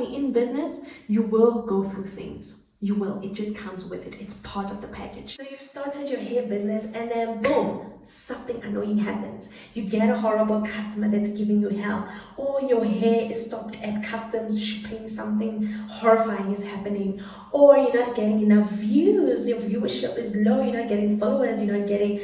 In business, you will go through things. You will. It just comes with it. It's part of the package. So you've started your hair business and then boom, something annoying happens. You get a horrible customer that's giving you hell, or your hair is stopped at customs shipping, something horrifying is happening, or you're not getting enough views, your viewership is low, you're not getting followers, you're not getting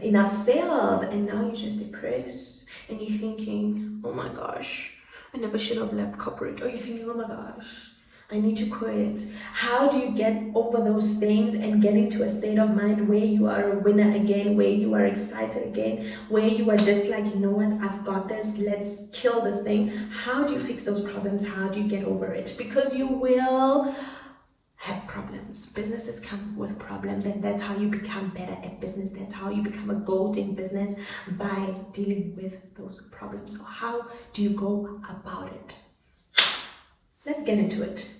enough sales, and now you're just depressed and you're thinking, oh my gosh, I never should have left corporate. Or you're thinking, oh my gosh, I need to quit. How do you get over those things and get into a state of mind where you are a winner again, where you are excited again, where you are just like, you know what, I've got this, let's kill this thing. How do you fix those problems? How do you get over it? Because you will have problems. Businesses come with problems, and that's how you become better at business. That's how you become a gold in business, by dealing with those problems. So how do you go about it? Let's get into it.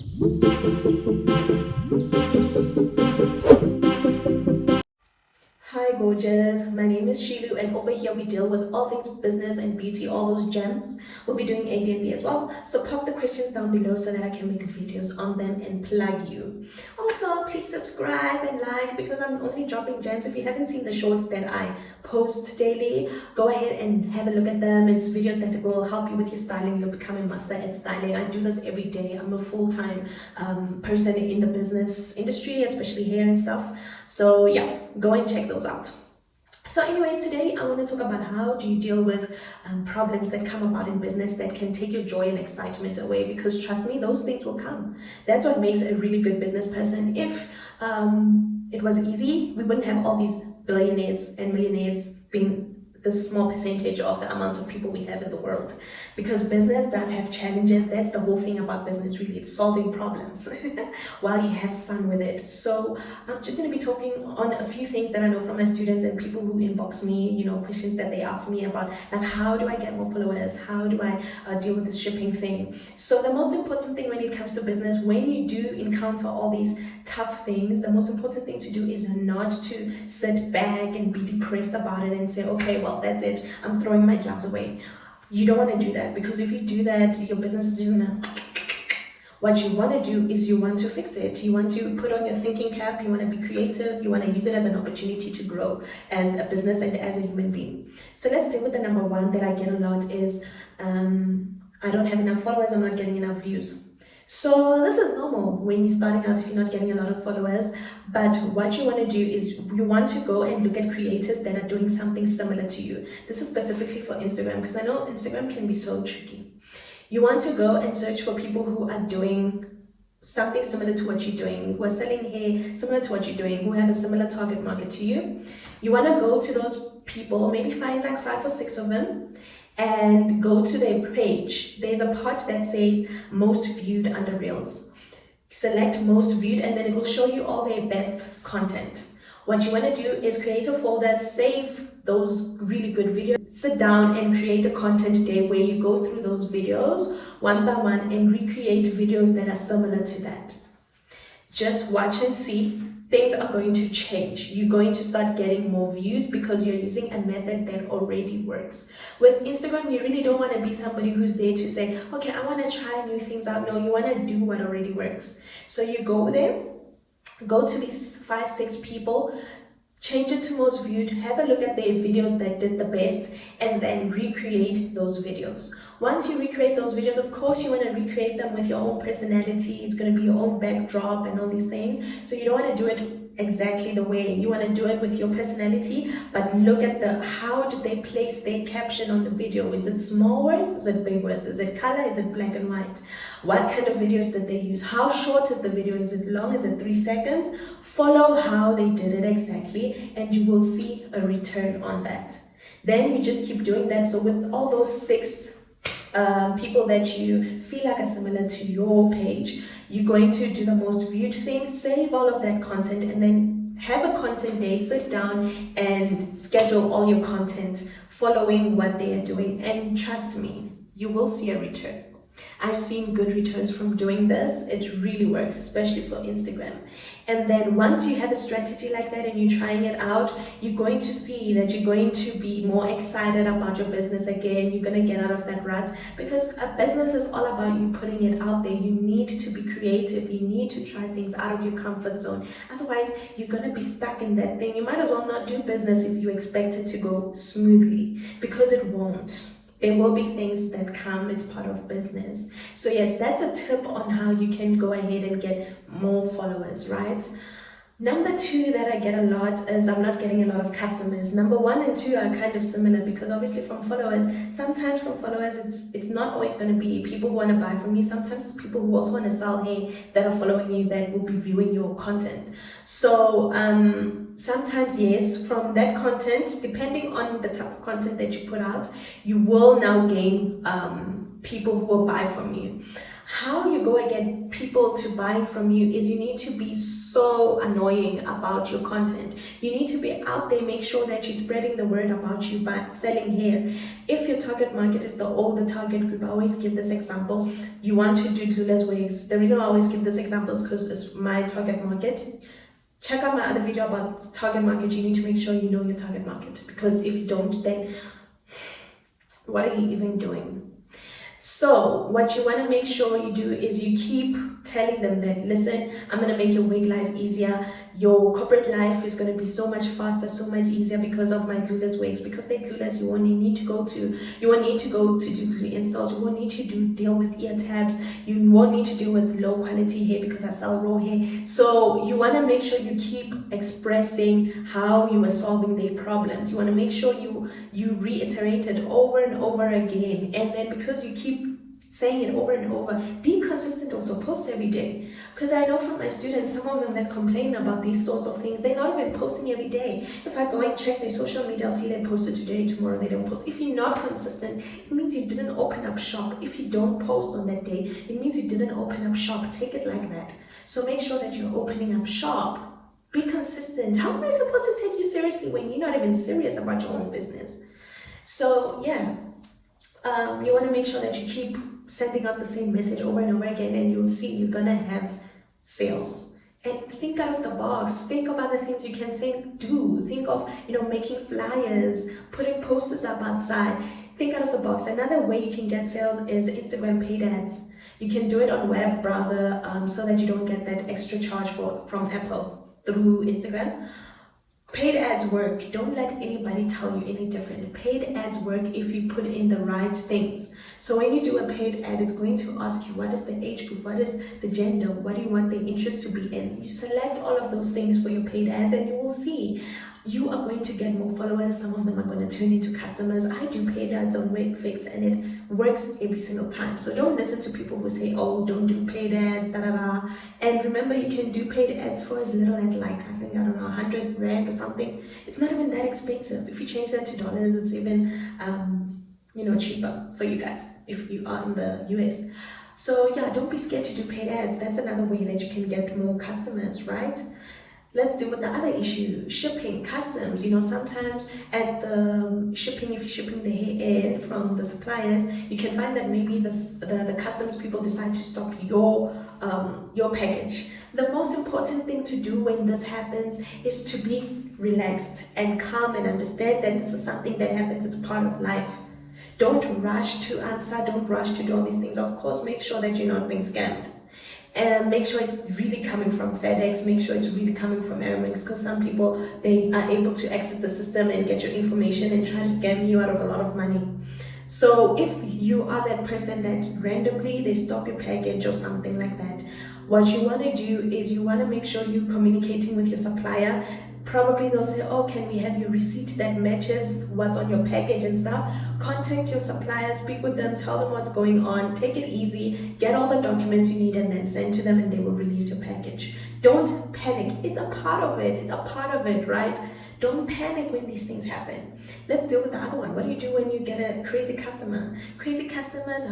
Hi gorgeous, my name is Shilu, and over here we deal with all things business and beauty, all those gems. We'll be doing Airbnb as well, so pop the questions down below so that I can make videos on them and plug you. Also, please subscribe and like, because I'm only dropping gems. If you haven't seen the shorts that I post daily, go ahead and have a look at them. It's videos that will help you with your styling. You'll become a master at styling. I do this every day. I'm a full-time person in the business industry, especially hair and stuff. So yeah, go and check those out. So anyways, today I want to talk about how do you deal with problems that come about in business that can take your joy and excitement away, because trust me, those things will come. That's what makes a really good business person. If it was easy, we wouldn't have all these billionaires and millionaires being the small percentage of the amount of people we have in the world, because business does have challenges. That's the whole thing about business, really. It's solving problems while you have fun with it. So I'm just going to be talking on a few things that I know from my students and people who inbox me, you know, questions that they ask me about, like how do I get more followers, how do I deal with this shipping thing. So the most important thing when it comes to business, when you do encounter all these tough things, the most important thing to do is not to sit back and be depressed about it and say, okay, well, that's it, I'm throwing my gloves away. You don't want to do that, because if you do that, your business is just gonna... What you want to do is you want to fix it. You want to put on your thinking cap. You want to be creative. You want to use it as an opportunity to grow as a business and as a human being. So let's deal with the number one that I get a lot is I don't have enough followers, I'm not getting enough views. So this is normal when you're starting out if you're not getting a lot of followers. But what you want to do is you want to go and look at creators that are doing something similar to you. This is specifically for Instagram, because I know Instagram can be so tricky. You want to go and search for people who are doing something similar to what you're doing, who are selling hair similar to what you're doing, who have a similar target market to you. You want to go to those people, maybe find like 5 or 6 of them, and go to their page. There's a part that says most viewed under reels. Select most viewed, and then it will show you all their best content. What you want to do is create a folder, save those really good videos, sit down and create a content day where you go through those videos one by one and recreate videos that are similar to that. Just watch and see. Things are going to change. You're going to start getting more views because you're using a method that already works. With Instagram, you really don't want to be somebody who's there to say, okay, I want to try new things out. No, you want to do what already works. So you go there, go to these 5, 6 people, change it to most viewed, have a look at their videos that did the best, and then recreate those videos. Once you recreate those videos, of course you want to recreate them with your own personality. It's going to be your own backdrop and all these things. So you don't want to do it exactly the way you want to do it with your personality, but look at how did they place their caption on the video. Is it small words? Is it big words? Is it color? Is it black and white? What kind of videos did they use? How short is the video? Is it long? Is it 3 seconds? Follow how they did it exactly, and you will see a return on that. Then you just keep doing that. So with all those 6 people that you feel like are similar to your page, you're going to do the most viewed thing, save all of that content, and then have a content day, sit down and schedule all your content following what they are doing, and trust me, you will see a return. I've seen good returns from doing this. It really works, especially for Instagram. And then once you have a strategy like that and you're trying it out, you're going to see that you're going to be more excited about your business again. You're going to get out of that rut, because a business is all about you putting it out there. You need to be creative. You need to try things out of your comfort zone. Otherwise, you're going to be stuck in that thing. You might as well not do business if you expect it to go smoothly, because it won't. There will be things that come, it's part of business. So yes, that's a tip on how you can go ahead and get more followers, right? Number two that I get a lot is I'm not getting a lot of customers. Number one and two are kind of similar, because obviously from followers, sometimes from followers it's not always going to be people who want to buy from you. Sometimes it's people who also want to sell, hey, that are following you, that will be viewing your content. So sometimes yes, from that content, depending on the type of content that you put out, you will now gain people who will buy from you. How you go and get people to buy from you is you need to be so annoying about your content. You need to be out there, make sure that you're spreading the word about you by selling hair. If your target market is the older target group, I always give this example. You want to do clueless wigs. The reason I always give this example is because it's my target market. Check out my other video about target market. You need to make sure you know your target market, because if you don't, then what are you even doing? So what you want to make sure you do is you keep telling them that, listen, I'm going to make your wig life easier. Your corporate life is going to be so much faster, so much easier because of my glueless wigs. Because they're glueless, you won't need to go to do glue installs. You won't need to deal with ear tabs. You won't need to deal with low quality hair, because I sell raw hair. So you want to make sure you keep expressing how you are solving their problems. You want to make sure you reiterate it over and over again. And then because you keep saying it over and over, be consistent. Also post every day, because I know from my students, some of them that complain about these sorts of things, they're not even posting every day. If I go and check their social media, I'll see they posted today, tomorrow they don't post. If you're not consistent, it means you didn't open up shop. If you don't post on that day, it means you didn't open up shop. Take it like that. So make sure that you're opening up shop. Be consistent. How am I supposed to take you seriously when you're not even serious about your own business? So yeah, you want to make sure that you keep sending out the same message over and over again, and you'll see you're gonna have sales. And think out of the box. Think of other things you can do. Think of, making flyers, putting posters up outside. Think out of the box. Another way you can get sales is Instagram paid ads. You can do it on web browser, so that you don't get that extra charge from Apple through Instagram. Paid ads work. Don't let anybody tell you any different. Paid ads work if you put in the right things. So when you do a paid ad, it's going to ask you, what is the age group? What is the gender? What do you want the interest to be in? You select all of those things for your paid ads, and you will see you are going to get more followers. Some of them are going to turn into customers. I do paid ads on Wigfix, and it works every single time. So don't listen to people who say, oh, don't do paid ads, da da da. And remember, you can do paid ads for as little as, like, I think, I don't know, 100 rand or something. It's not even that expensive. If you change that to dollars, it's even cheaper for you guys if you are in the US. So yeah, don't be scared to do paid ads. That's another way that you can get more customers, right? Let's deal with the other issue, shipping, customs. Sometimes at the shipping, if you're shipping the hair in from the suppliers, you can find that maybe the customs people decide to stop your package. The most important thing to do when this happens is to be relaxed and calm and understand that this is something that happens. It's part of life. Don't rush to answer. Don't rush to do all these things. Of course, make sure that you're not being scammed. And make sure it's really coming from FedEx. Make sure it's really coming from Airmax, because some people, they are able to access the system and get your information and try to scam you out of a lot of money. So if you are that person that randomly they stop your package or something like that, what you want to do is you want to make sure you're communicating with your supplier. Probably they'll say, oh, can we have your receipt that matches what's on your package and stuff? Contact your supplier, speak with them, tell them what's going on, take it easy, get all the documents you need, and then send to them, and they will release your package. Don't panic. It's a part of it. It's a part of it, right? Don't panic when these things happen. Let's deal with the other one. What do you do when you get a crazy customer? Crazy customers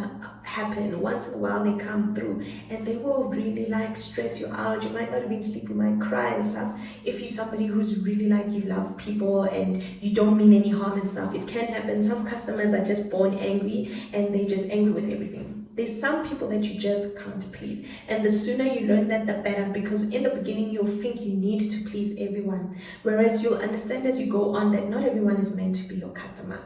happen. Once in a while, they come through, and they will really stress you out. You might not even sleep. You might cry and stuff. If you're somebody who's really you love people and you don't mean any harm and stuff, it can happen. Some customers are just born angry, and they're just angry with everything. There's some people that you just can't please, and the sooner you learn that, the better, because in the beginning you'll think you need to please everyone, whereas you'll understand as you go on that not everyone is meant to be your customer.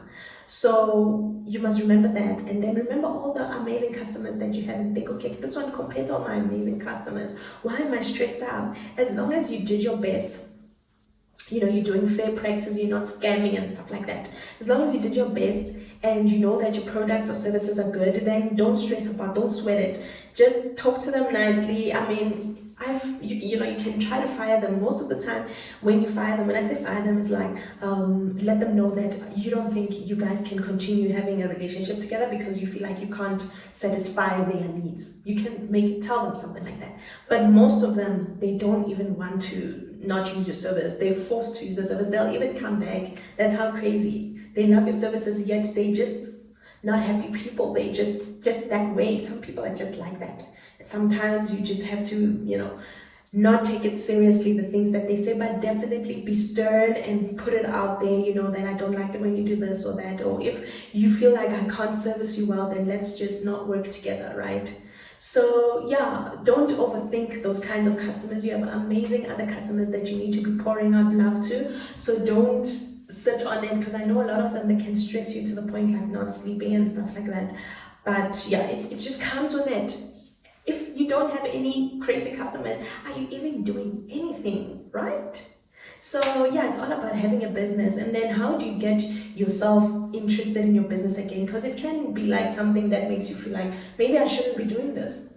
So you must remember that, and then remember all the amazing customers that you have, and think, okay, this one compared to all my amazing customers, why am I stressed out? As long as you did your best, you're doing fair practice, you're not scamming and stuff like that. As long as you did your best and you know that your products or services are good, then don't stress about, don't sweat it. Just talk to them nicely. I mean, you can try to fire them. Most of the time when you fire them, when I say fire them, it's like let them know that you don't think you guys can continue having a relationship together because you feel like you can't satisfy their needs. You can tell them something like that. But most of them, they don't even want to not use your service. They're forced to use your service. They'll even come back. That's how crazy. They love your services, yet they just not happy people. They just that way. Some people are just like that. Sometimes you just have to, not take it seriously, the things that they say, but definitely be stern and put it out there, that I don't like it when you do this or that, or if you feel like I can't service you well, then let's just not work together, right? So yeah, don't overthink those kinds of customers. You have amazing other customers that you need to be pouring out love to, so don't sit on it, because I know a lot of them, they can stress you to the point like not sleeping and stuff like that. But yeah, it just comes with it. If you don't have any crazy customers, are you even doing anything, right? So yeah, it's all about having a business, and then how do you get yourself interested in your business again? Because it can be like something that makes you feel like maybe I shouldn't be doing this.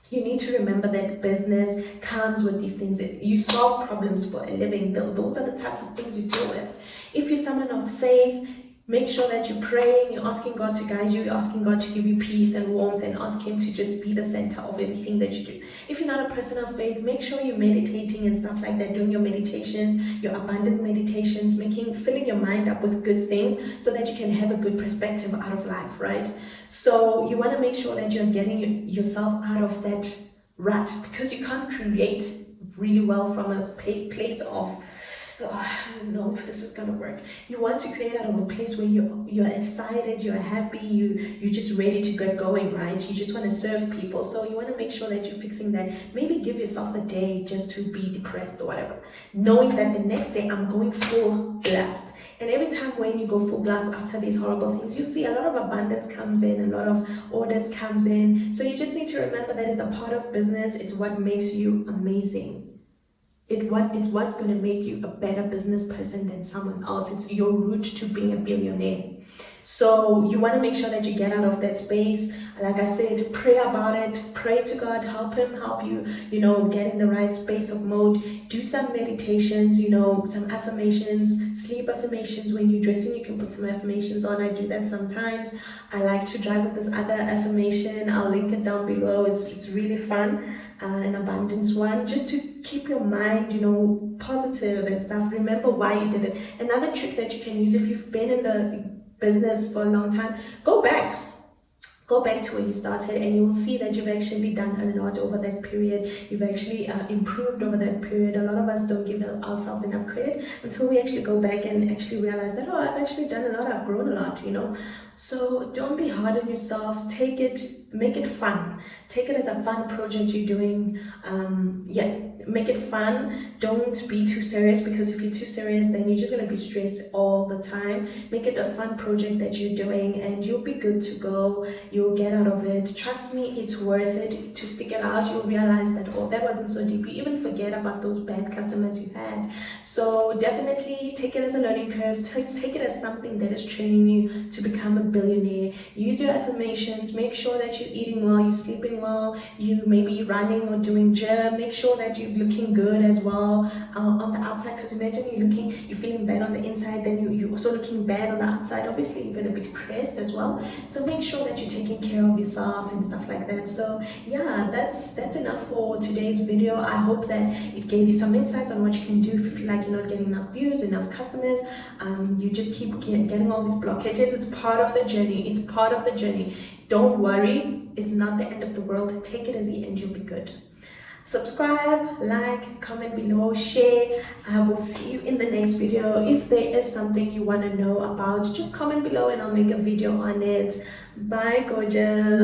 You need to remember that business comes with these things. You solve problems for a living. Those are the types of things you deal with. If you're someone of faith, make sure that you're praying, you're asking God to guide you, you're asking God to give you peace and warmth, and ask Him to just be the center of everything that you do. If you're not a person of faith, make sure you're meditating and stuff like that, doing your meditations, your abundant meditations, filling your mind up with good things so that you can have a good perspective out of life, right? So you want to make sure that you're getting yourself out of that rut, because you can't create really well from a place of I don't know if this is gonna work. You want to create out of a place where you're excited, you're happy, you're just ready to get going, right? You just want to serve people. So you want to make sure that you're fixing that. Maybe give yourself a day just to be depressed or whatever, knowing that the next day I'm going full blast. And every time when you go full blast after these horrible things, you see a lot of abundance comes in, a lot of orders comes in. So you just need to remember that it's a part of business. It's what makes you amazing. It's what's going to make you a better business person than someone else. It's your route to being a billionaire. So you want to make sure that you get out of that space. Like I said, pray about it. Pray to God. Help Him help you, get in the right space of mode. Do some meditations, some affirmations, sleep affirmations. When you're dressing, you can put some affirmations on. I do that sometimes. I like to drive with this other affirmation. I'll link it down below. It's really fun. An abundance one, just to keep your mind, positive and stuff. Remember why you did it. Another trick that you can use, if you've been in the business for a long time, go back to where you started, and you will see that you've actually done a lot over that period. You've actually improved over that period. A lot of us don't give ourselves enough credit until we actually go back and actually realize that, I've actually done a lot, I've grown a lot, So don't be hard on yourself. Make it fun. Take it as a fun project you're doing. Make it fun. Don't be too serious, because if you're too serious, then you're just going to be stressed all the time. Make it a fun project that you're doing, and you'll be good to go. You'll get out of it. Trust me, it's worth it to stick it out. You'll realize that, that wasn't so deep. You even forget about those bad customers you had. So definitely take it as a learning curve. Take it as something that is training you to become a billionaire. Use your affirmations. Make sure that you're eating well, you're sleeping well, you may be running or doing gym. Make sure that you're looking good as well on the outside, because imagine you're feeling bad on the inside, then you're also looking bad on the outside. Obviously you're going to be depressed as well. So make sure that you're taking care of yourself and stuff like that. So yeah, that's enough for today's video. I hope that it gave you some insights on what you can do if you feel like you're not getting enough views, enough customers. You just keep getting all these blockages. It's part of the journey. Don't worry, it's not the end of the world. Take it easy and you'll be good. Subscribe, like, comment below, share. I will see you in the next video. If there is something you want to know about, just comment below and I'll make a video on it. Bye, gorgeous.